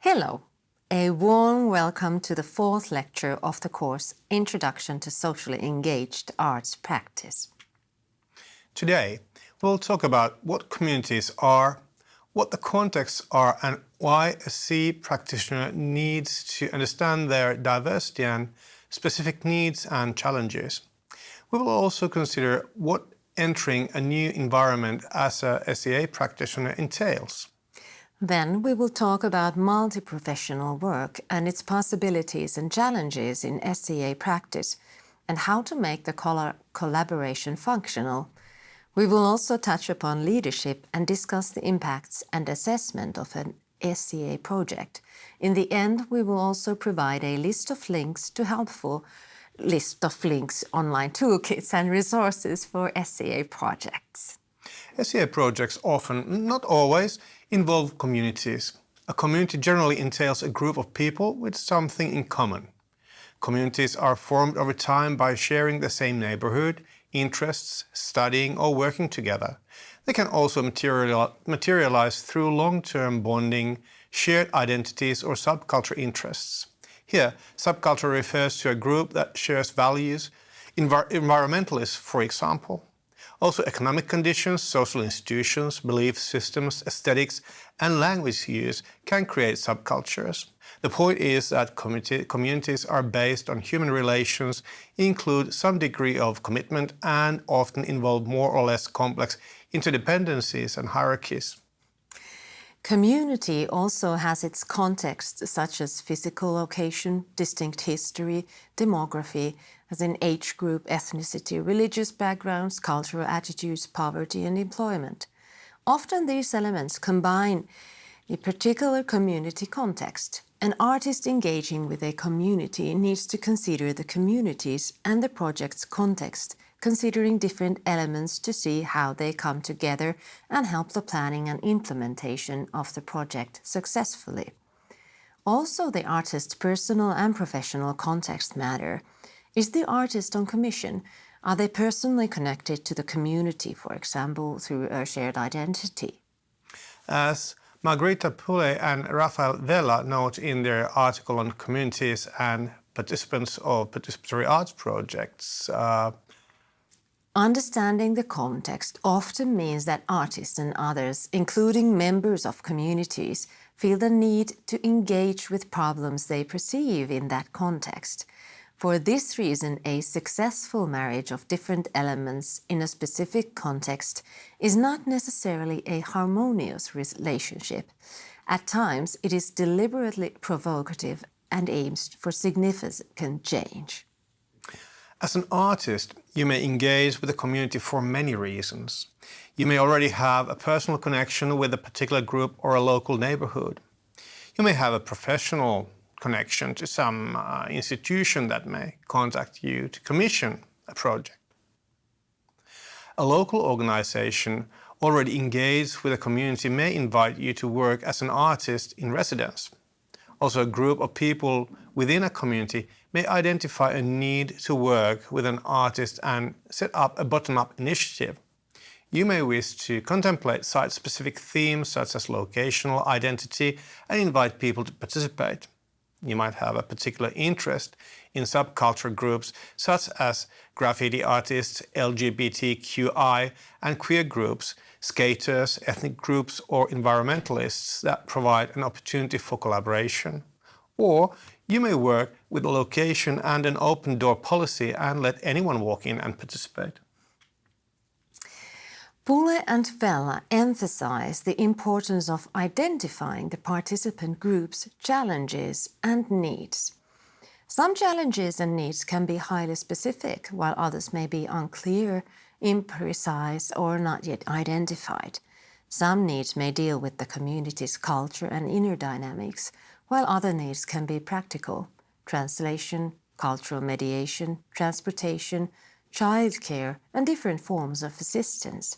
Hello, a warm welcome to the fourth lecture of the course Introduction to Socially Engaged Arts Practice. Today, we'll talk about what communities are, what the contexts are, and why a CE practitioner needs to understand their diversity and specific needs and challenges. We will also consider what entering a new environment as a SEA practitioner entails. Then we will talk about multi-professional work and its possibilities and challenges in SEA practice and how to make the collaboration functional. We will also touch upon leadership and discuss the impacts and assessment of an SEA project. In the end, we will also provide a list of links online toolkits and resources for SEA projects. SEA projects often, not always, involve communities. A community generally entails a group of people with something in common. Communities are formed over time by sharing the same neighborhood, interests, studying or working together. They can also materialize through long-term bonding, shared identities or subculture interests. Here, subculture refers to a group that shares values, environmentalists, for example. Also, economic conditions, social institutions, belief systems, aesthetics, and language use can create subcultures. The point is that communities are based on human relations, include some degree of commitment, and often involve more or less complex interdependencies and hierarchies. Community also has its context, such as physical location, distinct history, demography, as in age group, ethnicity, religious backgrounds, cultural attitudes, poverty, and employment. Often these elements combine a particular community context. An artist engaging with a community needs to consider the community's and the project's context, considering different elements to see how they come together and help the planning and implementation of the project successfully. Also, the artist's personal and professional context matter. Is the artist on commission? Are they personally connected to the community, for example, through a shared identity? As Margherita Pule and Rafael Vella note in their article on communities and participants of participatory arts projects, understanding the context often means that artists and others, including members of communities, feel the need to engage with problems they perceive in that context. For this reason, a successful marriage of different elements in a specific context is not necessarily a harmonious relationship. At times, it is deliberately provocative and aims for significant change. As an artist, you may engage with the community for many reasons. You may already have a personal connection with a particular group or a local neighborhood. You may have a professional connection to some institution that may contact you to commission a project. A local organization already engaged with a community may invite you to work as an artist in residence. Also, a group of people within a community may identify a need to work with an artist and set up a bottom-up initiative. You may wish to contemplate site-specific themes such as locational identity and invite people to participate. You might have a particular interest in subculture groups such as graffiti artists, LGBTQI and queer groups, skaters, ethnic groups or environmentalists that provide an opportunity for collaboration. Or you may work with a location and an open door policy and let anyone walk in and participate. Pule and Vella emphasize the importance of identifying the participant groups' challenges and needs. Some challenges and needs can be highly specific, while others may be unclear, imprecise, or not yet identified. Some needs may deal with the community's culture and inner dynamics, while other needs can be practical: translation, cultural mediation, transportation, childcare, and different forms of assistance.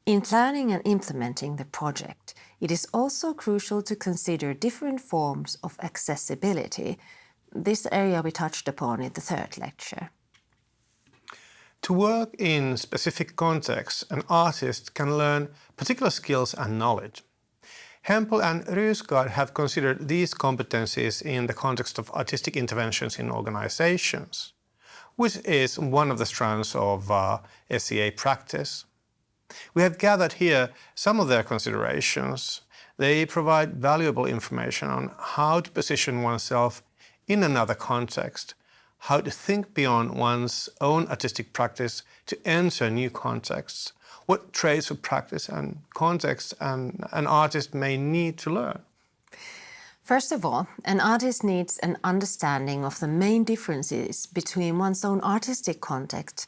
In planning and implementing the project, it is also crucial to consider different forms of accessibility. This area we touched upon in the third lecture. To work in specific contexts, an artist can learn particular skills and knowledge. Hempel and Rysgaard have considered these competencies in the context of artistic interventions in organizations, which is one of the strands of SEA practice. We have gathered here some of their considerations. They provide valuable information on how to position oneself in another context, how to think beyond one's own artistic practice to enter new contexts, what traits of practice and context an artist may need to learn. First of all, an artist needs an understanding of the main differences between one's own artistic context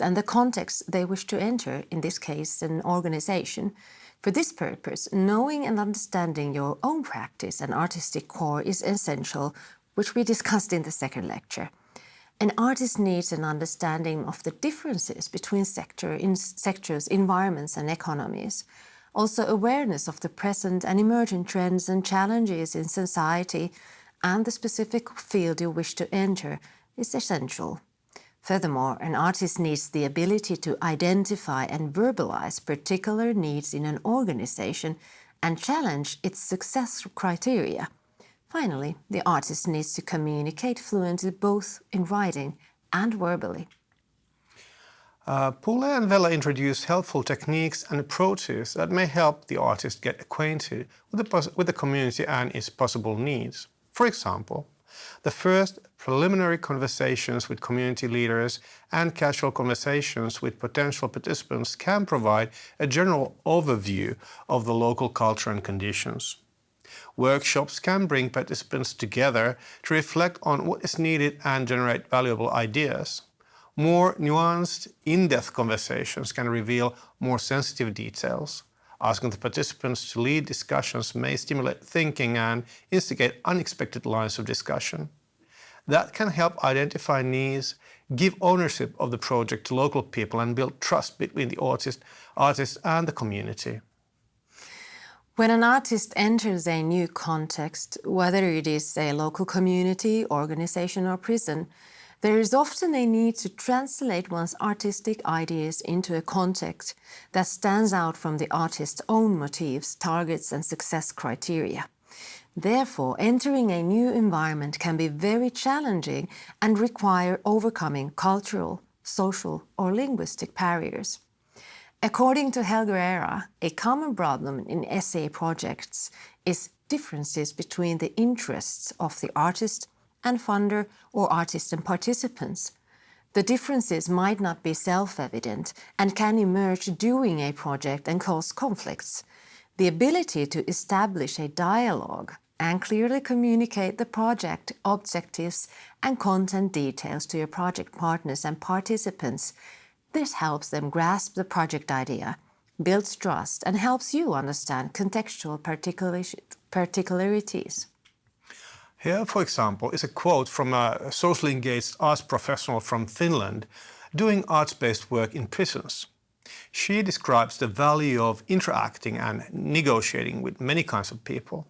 and the context they wish to enter, in this case, an organization. For this purpose, knowing and understanding your own practice and artistic core is essential, which we discussed in the second lecture. An artist needs an understanding of the differences between sectors, environments and economies. Also, awareness of the present and emerging trends and challenges in society and the specific field you wish to enter is essential. Furthermore, an artist needs the ability to identify and verbalize particular needs in an organization and challenge its success criteria. Finally, the artist needs to communicate fluently both in writing and verbally. Pule and Vella introduce helpful techniques and approaches that may help the artist get acquainted with the community and its possible needs. For example, the first preliminary conversations with community leaders and casual conversations with potential participants can provide a general overview of the local culture and conditions. Workshops can bring participants together to reflect on what is needed and generate valuable ideas. More nuanced, in-depth conversations can reveal more sensitive details. Asking the participants to lead discussions may stimulate thinking and instigate unexpected lines of discussion. That can help identify needs, give ownership of the project to local people and build trust between the artist and the community. When an artist enters a new context, whether it is a local community, organization or prison, there is often a need to translate one's artistic ideas into a context that stands out from the artist's own motives, targets and success criteria. Therefore, entering a new environment can be very challenging and require overcoming cultural, social or linguistic barriers. According to Helge Eeva, a common problem in essay projects is differences between the interests of the artist and funder or artists and participants. The differences might not be self-evident and can emerge during a project and cause conflicts. The ability to establish a dialogue and clearly communicate the project objectives and content details to your project partners and participants. This helps them grasp the project idea, builds trust, and helps you understand contextual particularities. Here, for example, is a quote from a socially engaged arts professional from Finland doing arts-based work in prisons. She describes the value of interacting and negotiating with many kinds of people.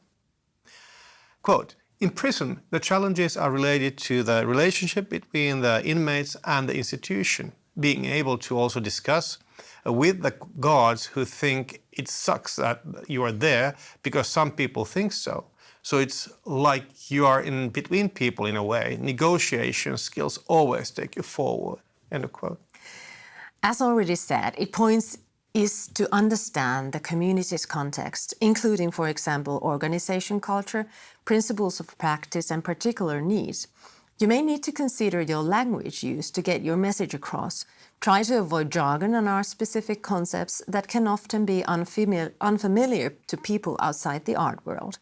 Quote, "In prison, the challenges are related to the relationship between the inmates and the institution, being able to also discuss with the guards who think it sucks that you are there because some people think so. So it's like you are in between people in a way. Negotiation skills always take you forward." End of quote. As already said, it points is to understand the community's context, including, for example, organization culture, principles of practice, and particular needs. You may need to consider your language use to get your message across. Try to avoid jargon and art-specific concepts that can often be unfamiliar to people outside the art world.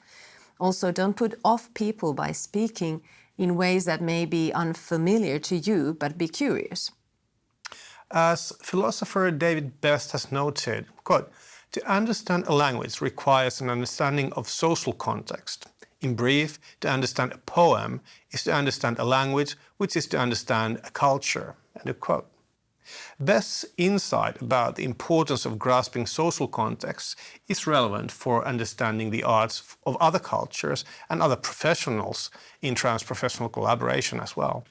Also, don't put off people by speaking in ways that may be unfamiliar to you, but be curious. As philosopher David Best has noted, quote, "To understand a language requires an understanding of social context. In brief, to understand a poem is to understand a language, which is to understand a culture." End of quote. Best's insight about the importance of grasping social contexts is relevant for understanding the arts of other cultures and other professionals in transprofessional collaboration as well.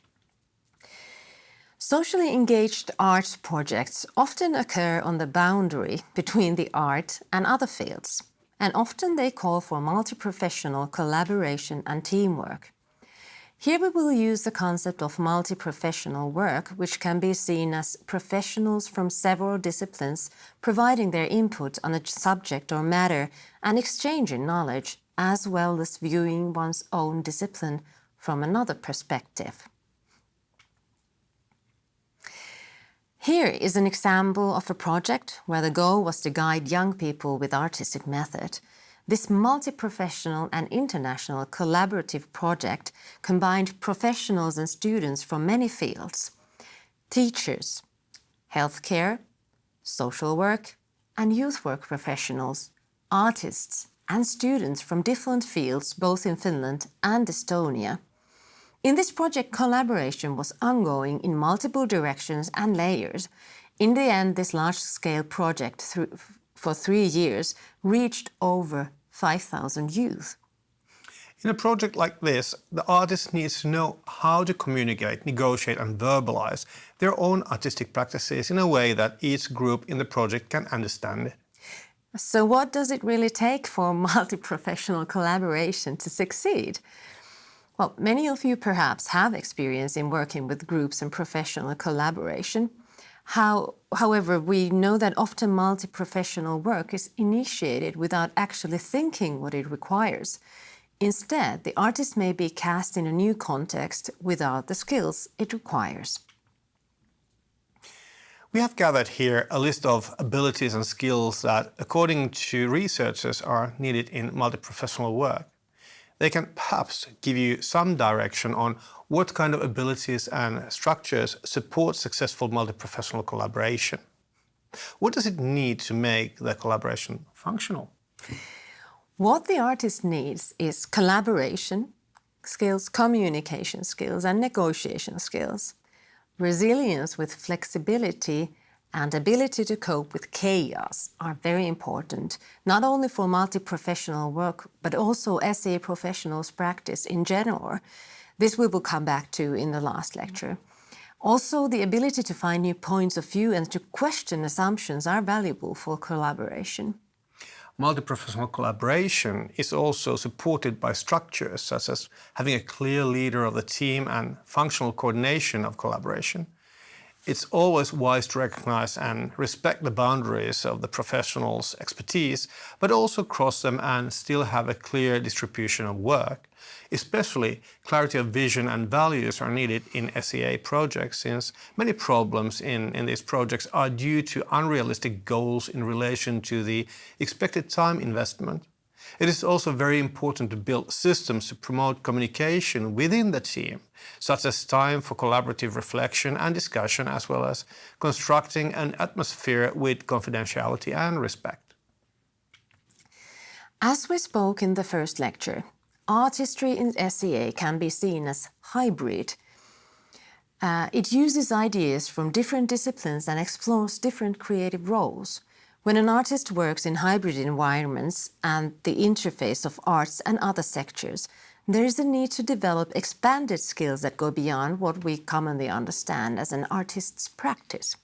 Socially engaged art projects often occur on the boundary between the art and other fields. and often they call for multi-professional collaboration and teamwork. Here we will use the concept of multi-professional work, which can be seen as professionals from several disciplines providing their input on a subject or matter and exchanging knowledge, as well as viewing one's own discipline from another perspective. Here is an example of a project where the goal was to guide young people with artistic method. This multi-professional and international collaborative project combined professionals and students from many fields: teachers, healthcare, social work, and youth work professionals, artists, and students from different fields both in Finland and Estonia. In this project, collaboration was ongoing in multiple directions and layers. In the end, this large-scale project for 3 years reached over 5,000 youth. In a project like this, the artist needs to know how to communicate, negotiate and verbalize their own artistic practices in a way that each group in the project can understand it. So what does it really take for multi-professional collaboration to succeed? Well, many of you perhaps have experience in working with groups and professional collaboration. However, we know that often multi-professional work is initiated without actually thinking what it requires. Instead, the artist may be cast in a new context without the skills it requires. We have gathered here a list of abilities and skills that, according to researchers, are needed in multi-professional work. They can perhaps give you some direction on what kind of abilities and structures support successful multi-professional collaboration. What does it need to make the collaboration functional? What the artist needs is collaboration skills, communication skills, and negotiation skills. Resilience with flexibility and ability to cope with chaos are very important, not only for multi-professional work, but also SCA professionals' practice in general. This we will come back to in the last lecture. Also, the ability to find new points of view and to question assumptions are valuable for collaboration. Multi-professional collaboration is also supported by structures such as having a clear leader of the team and functional coordination of collaboration. It's always wise to recognize and respect the boundaries of the professional's expertise, but also cross them and still have a clear distribution of work. Especially clarity of vision and values are needed in SCA projects, since many problems in these projects are due to unrealistic goals in relation to the expected time investment. It is also very important to build systems to promote communication within the team, such as time for collaborative reflection and discussion, as well as constructing an atmosphere with confidentiality and respect. As we spoke in the first lecture, artistry in SCA can be seen as hybrid. It uses ideas from different disciplines and explores different creative roles. When an artist works in hybrid environments and the interface of arts and other sectors, there is a need to develop expanded skills that go beyond what we commonly understand as an artist's practice.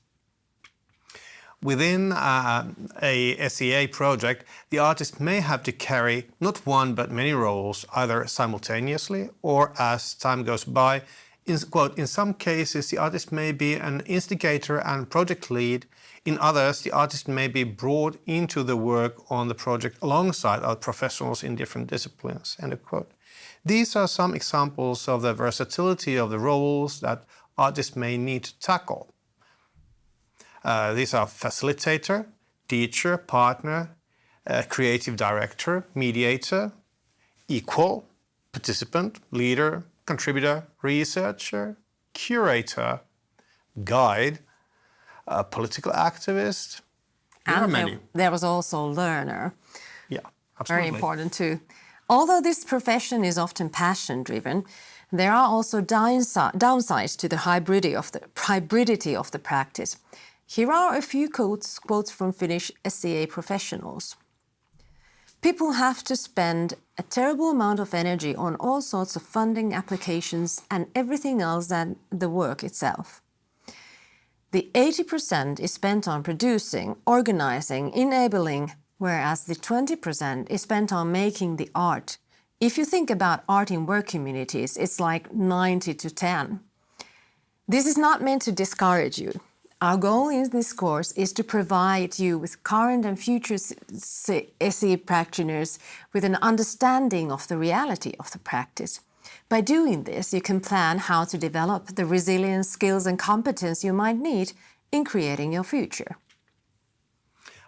Within a SCA project, the artist may have to carry not one but many roles, either simultaneously or as time goes by. In some cases, the artist may be an instigator and project lead. In others, the artist may be brought into the work on the project alongside other professionals in different disciplines. End of quote. These are some examples of the versatility of the roles that artists may need to tackle. These are facilitator, teacher, partner, creative director, mediator, equal, participant, leader, contributor, researcher, curator, guide, political activist. There are many. There was also learner. Yeah, absolutely. Very important too. Although this profession is often passion-driven, there are also downsides to the hybridity of the practice. Here are a few quotes from Finnish SCA professionals. People have to spend a terrible amount of energy on all sorts of funding applications and everything else than the work itself. The 80% is spent on producing, organizing, enabling, whereas the 20% is spent on making the art. If you think about art in work communities, it's like 90 to 10. This is not meant to discourage you. Our goal in this course is to provide you with current and future SE practitioners with an understanding of the reality of the practice. By doing this, you can plan how to develop the resilience, skills and competence you might need in creating your future.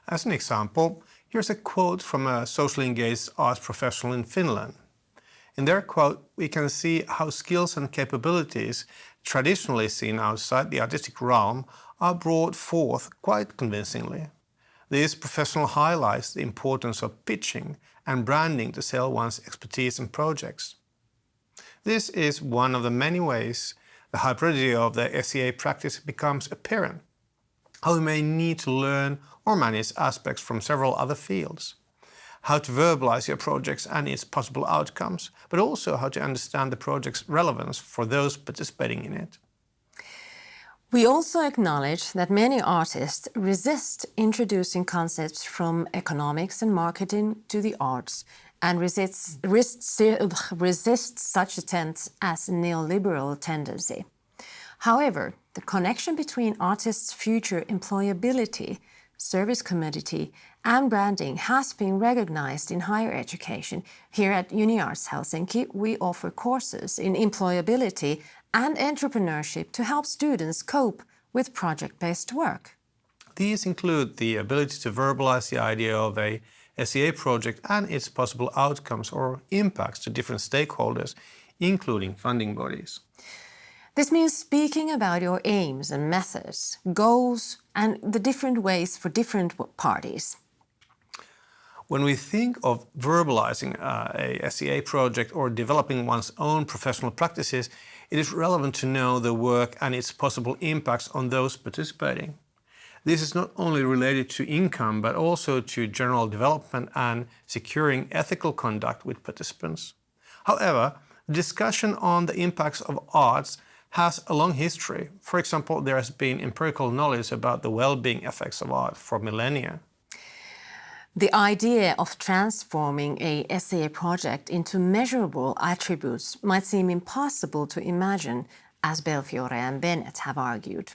As an example, here's a quote from a socially engaged arts professional in Finland. In their quote, we can see how skills and capabilities traditionally seen outside the artistic realm are brought forth quite convincingly. This professional highlights the importance of pitching and branding to sell one's expertise and projects. This is one of the many ways the hybridity of the SEA practice becomes apparent. How we may need to learn or manage aspects from several other fields. How to verbalize your projects and its possible outcomes, but also how to understand the project's relevance for those participating in it. We also acknowledge that many artists resist introducing concepts from economics and marketing to the arts and resist such attempts as a neoliberal tendency. However, the connection between artists' future employability, service commodity, and branding has been recognized in higher education. Here at UniArts Helsinki, we offer courses in employability and entrepreneurship to help students cope with project-based work. These include the ability to verbalize the idea of a SEA project and its possible outcomes or impacts to different stakeholders, including funding bodies. This means speaking about your aims and methods, goals, and the different ways for different parties. When we think of verbalizing a SEA project or developing one's own professional practices, it is relevant to know the work and its possible impacts on those participating. This is not only related to income, but also to general development and securing ethical conduct with participants. However, the discussion on the impacts of arts has a long history. For example, there has been empirical knowledge about the well-being effects of art for millennia. The idea of transforming a SEA project into measurable attributes might seem impossible to imagine, as Belfiore and Bennett have argued.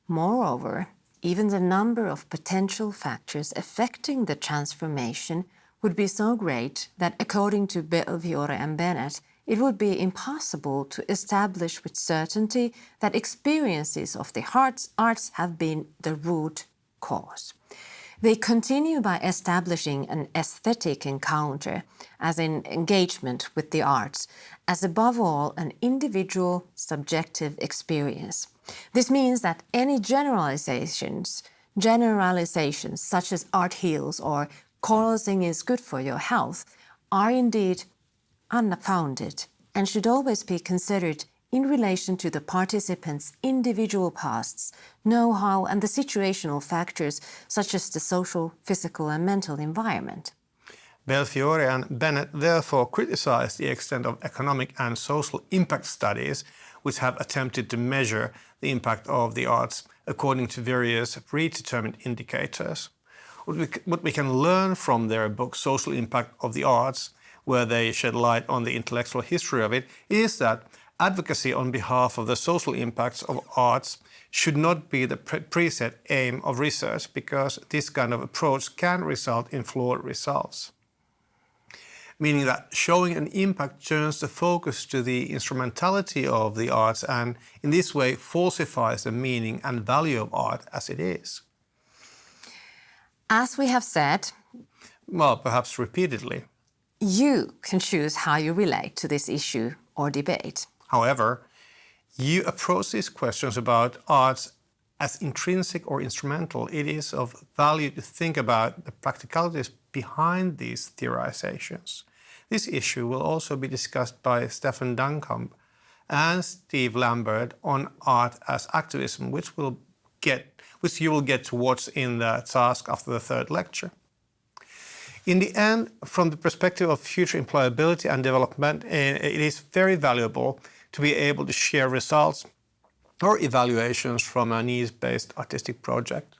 Moreover, even the number of potential factors affecting the transformation would be so great that, according to Belfiore and Bennett, it would be impossible to establish with certainty that experiences of the arts have been the root cause. They continue by establishing an aesthetic encounter, as in engagement with the arts, as above all an individual subjective experience. This means that any generalizations such as art heals or carousing is good for your health are indeed unfounded and should always be considered in relation to the participants' individual pasts, know-how and the situational factors such as the social, physical and mental environment. Belfiore and Bennett therefore criticized the extent of economic and social impact studies which have attempted to measure the impact of the arts according to various predetermined indicators. What we can learn from their book Social Impact of the Arts, where they shed light on the intellectual history of it, is that advocacy on behalf of the social impacts of arts should not be the preset aim of research, because this kind of approach can result in flawed results. Meaning that showing an impact turns the focus to the instrumentality of the arts and in this way falsifies the meaning and value of art as it is. As we have said, well, perhaps repeatedly, you can choose how you relate to this issue or debate. However, you approach these questions about arts as intrinsic or instrumental. It is of value to think about the practicalities behind these theorizations. This issue will also be discussed by Stefan Dunkamp and Steve Lambert on art as activism, which you will get to watch in the task after the third lecture. In the end, from the perspective of future employability and development, it is very valuable to be able to share results or evaluations from a needs-based artistic project.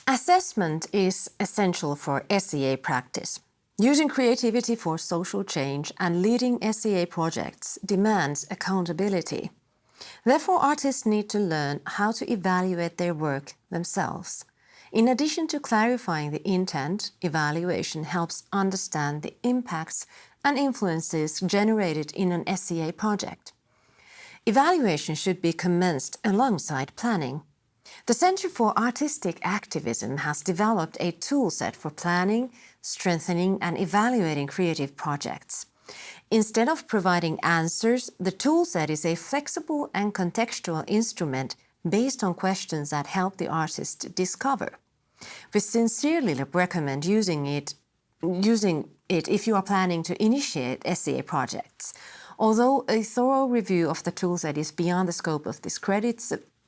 Assessment is essential for SEA practice. Using creativity for social change and leading SEA projects demands accountability. Therefore, artists need to learn how to evaluate their work themselves. In addition to clarifying the intent, evaluation helps understand the impacts and influences generated in an SEA project. Evaluation should be commenced alongside planning. The Centre for Artistic Activism has developed a toolset for planning, strengthening and evaluating creative projects. Instead of providing answers, the toolset is a flexible and contextual instrument based on questions that help the artist discover. We sincerely recommend using it if you are planning to initiate SEA projects. Although a thorough review of the toolset is beyond the scope of this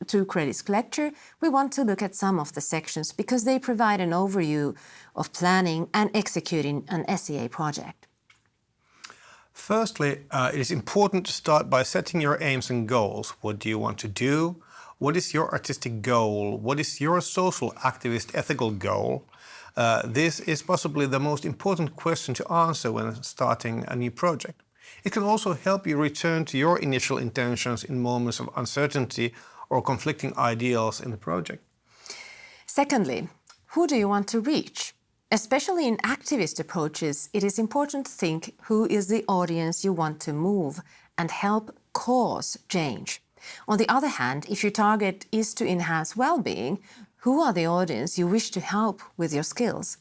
Two Credits lecture, we want to look at some of the sections because they provide an overview of planning and executing an SEA project. Firstly, it is important to start by setting your aims and goals. What do you want to do? What is your artistic goal? What is your social activist ethical goal? This is possibly the most important question to answer when starting a new project. It can also help you return to your initial intentions in moments of uncertainty or conflicting ideals in the project. Secondly, who do you want to reach? Especially in activist approaches, it is important to think who is the audience you want to move and help cause change. On the other hand, if your target is to enhance well-being, who are the audience you wish to help with your skills?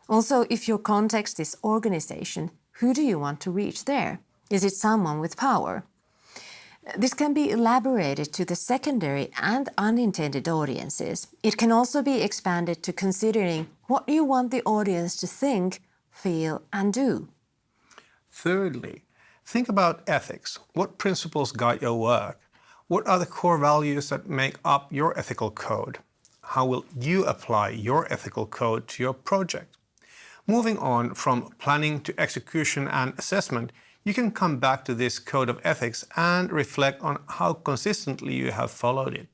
Also, if your context is organization, who do you want to reach there? Is it someone with power? This can be elaborated to the secondary and unintended audiences. It can also be expanded to considering what you want the audience to think, feel, and do. Thirdly, think about ethics. What principles guide your work? What are the core values that make up your ethical code? How will you apply your ethical code to your project? Moving on from planning to execution and assessment, you can come back to this code of ethics and reflect on how consistently you have followed it.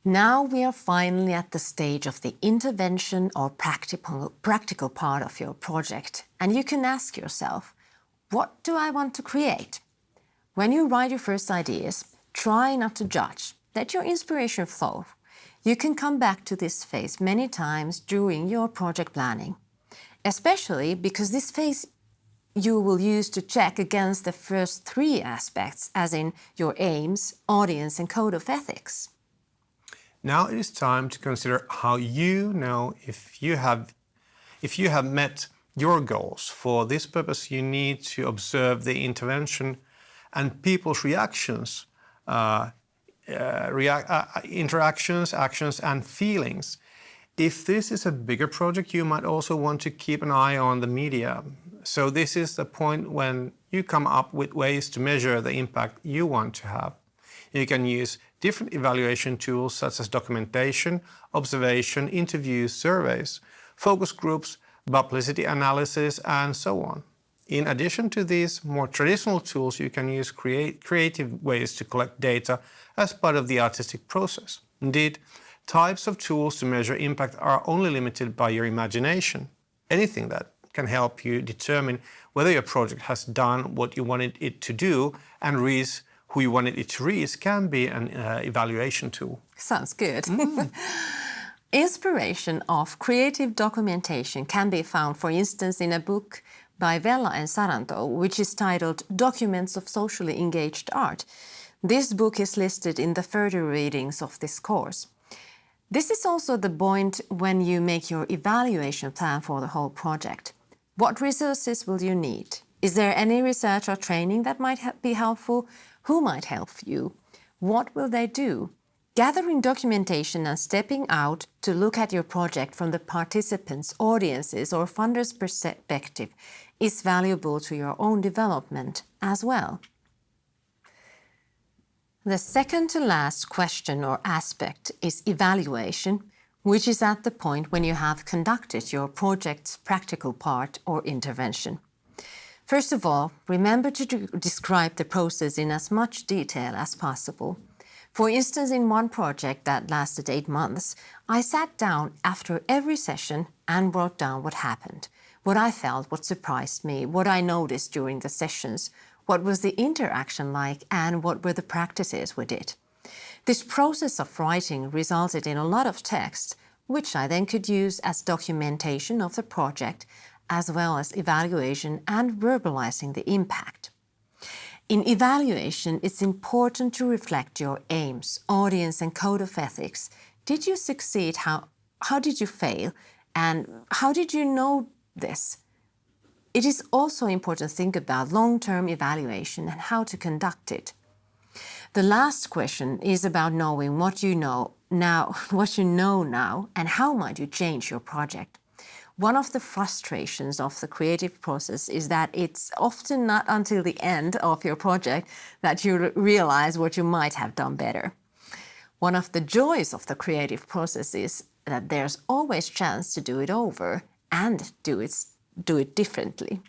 Now we are finally at the stage of the intervention or practical part of your project, and you can ask yourself, what do I want to create? When you write your first ideas, try not to judge. Let your inspiration flow. You can come back to this phase many times during your project planning, especially because this phase you will use to check against the first three aspects, as in your aims, audience, and code of ethics. Now it is time to consider how you know if you have met your goals. For this purpose, you need to observe the intervention and people's reactions, interactions, actions, and feelings. If this is a bigger project, you might also want to keep an eye on the media. So this is the point when you come up with ways to measure the impact you want to have. You can use different evaluation tools such as documentation, observation, interviews, surveys, focus groups, publicity analysis, and so on. In addition to these more traditional tools, you can use creative ways to collect data as part of the artistic process. Indeed, types of tools to measure impact are only limited by your imagination. Anything that can help you determine whether your project has done what you wanted it to do and reach who you wanted it to reach can be an evaluation tool. Sounds good. Inspiration of creative documentation can be found, for instance, in a book by Vella and Saranto, which is titled Documents of Socially Engaged Art. This book is listed in the further readings of this course. This is also the point when you make your evaluation plan for the whole project. What resources will you need? Is there any research or training that might be helpful? Who might help you? What will they do? Gathering documentation and stepping out to look at your project from the participants, audiences, or funders' perspective is valuable to your own development as well. The second to last question or aspect is evaluation, which is at the point when you have conducted your project's practical part or intervention. First of all, remember to describe the process in as much detail as possible. For instance, in one project that lasted 8 months, I sat down after every session and wrote down what happened, what I felt, what surprised me, what I noticed during the sessions, what was the interaction like, and what were the practices we did. This process of writing resulted in a lot of text, which I then could use as documentation of the project, as well as evaluation and verbalizing the impact. In evaluation, it's important to reflect your aims, audience, and code of ethics. Did you succeed? How did you fail? And how did you know this? It is also important to think about long-term evaluation and how to conduct it. The last question is about knowing what you know now, and how might you change your project. One of the frustrations of the creative process is that it's often not until the end of your project that you realize what you might have done better. One of the joys of the creative process is that there's always chance to do it over and do it differently.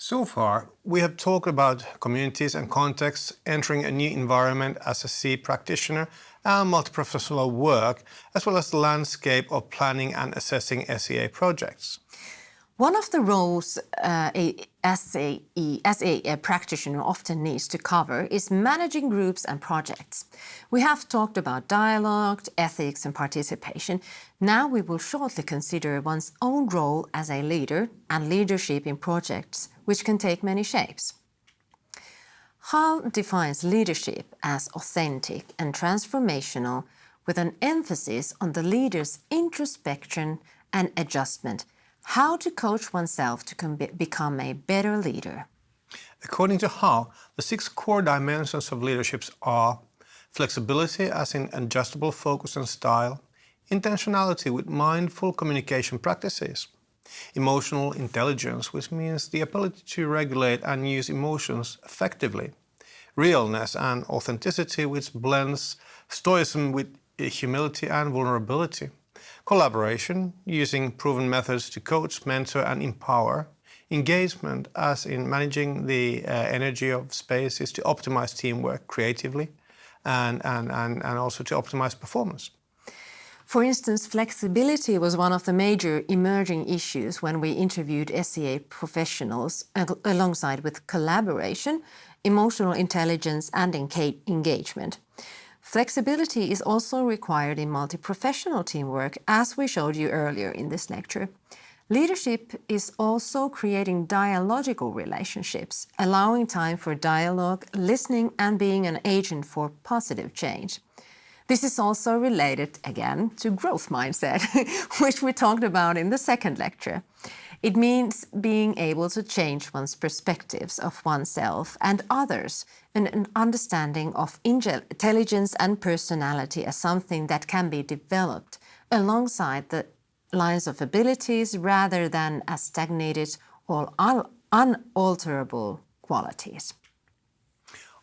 So far, we have talked about communities and contexts, entering a new environment as a C practitioner, and multi-professional work, as well as the landscape of planning and assessing SEA projects. One of the roles as a practitioner often needs to cover is managing groups and projects. We have talked about dialogue, ethics, and participation. Now we will shortly consider one's own role as a leader and leadership in projects, which can take many shapes. Hall defines leadership as authentic and transformational, with an emphasis on the leader's introspection and adjustment. How to coach oneself to become a better leader. According to Hall, the 6 core dimensions of leadership are flexibility as in adjustable focus and style, intentionality with mindful communication practices, emotional intelligence, which means the ability to regulate and use emotions effectively, realness and authenticity, which blends stoicism with humility and vulnerability, collaboration, using proven methods to coach, mentor, and empower. Engagement, as in managing the energy of spaces to optimize teamwork creatively and also to optimize performance. For instance, flexibility was one of the major emerging issues when we interviewed SEA professionals alongside with collaboration, emotional intelligence, and engagement. Flexibility is also required in multi-professional teamwork, as we showed you earlier in this lecture. Leadership is also creating dialogical relationships, allowing time for dialogue, listening, and being an agent for positive change. This is also related, again, to growth mindset, which we talked about in the second lecture. It means being able to change one's perspectives of oneself and others, and an understanding of intelligence and personality as something that can be developed alongside the lines of abilities rather than as stagnated or unalterable qualities.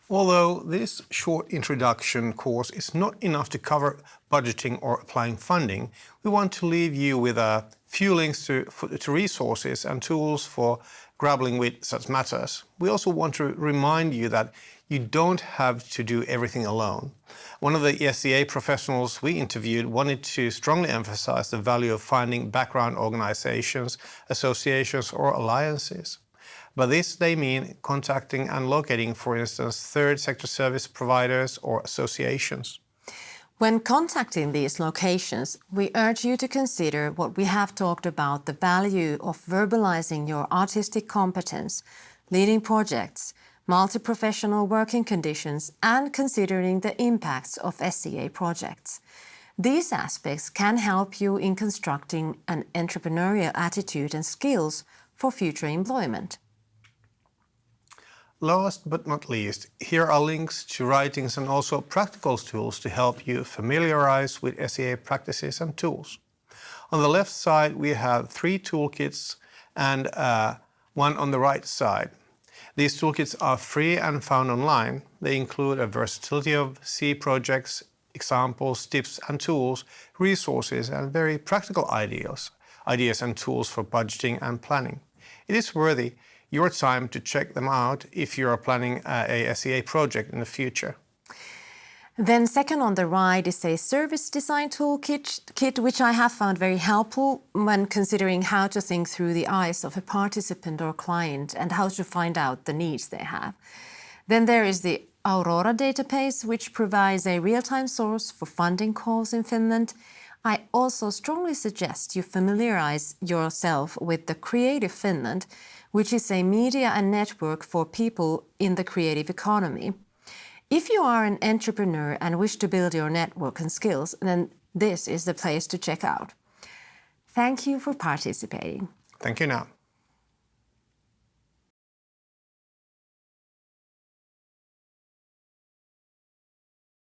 Although this short introduction course is not enough to cover budgeting or applying funding, we want to leave you with a few links to resources and tools for grappling with such matters. We also want to remind you that you don't have to do everything alone. One of the SEA professionals we interviewed wanted to strongly emphasize the value of finding background organizations, associations, or alliances. By this, they mean contacting and locating, for instance, third sector service providers or associations. When contacting these locations, we urge you to consider what we have talked about, the value of verbalizing your artistic competence, leading projects, multi-professional working conditions, and considering the impacts of SEA projects. These aspects can help you in constructing an entrepreneurial attitude and skills for future employment. Last but not least, here are links to writings and also practical tools to help you familiarize with SEA practices and tools. On the left side, we have 3 toolkits and one on the right side. These toolkits are free and found online. They include a versatility of C projects, examples, tips and tools, resources, and very practical ideas and tools for budgeting and planning. It is worthy your time to check them out if you are planning a SEA project in the future. Then second on the right is a service design toolkit, which I have found very helpful when considering how to think through the eyes of a participant or client and how to find out the needs they have. Then there is the Aurora database, which provides a real-time source for funding calls in Finland. I also strongly suggest you familiarize yourself with the Creative Finland, which is a media and network for people in the creative economy. If you are an entrepreneur and wish to build your network and skills, then this is the place to check out. Thank you for participating. Thank you now.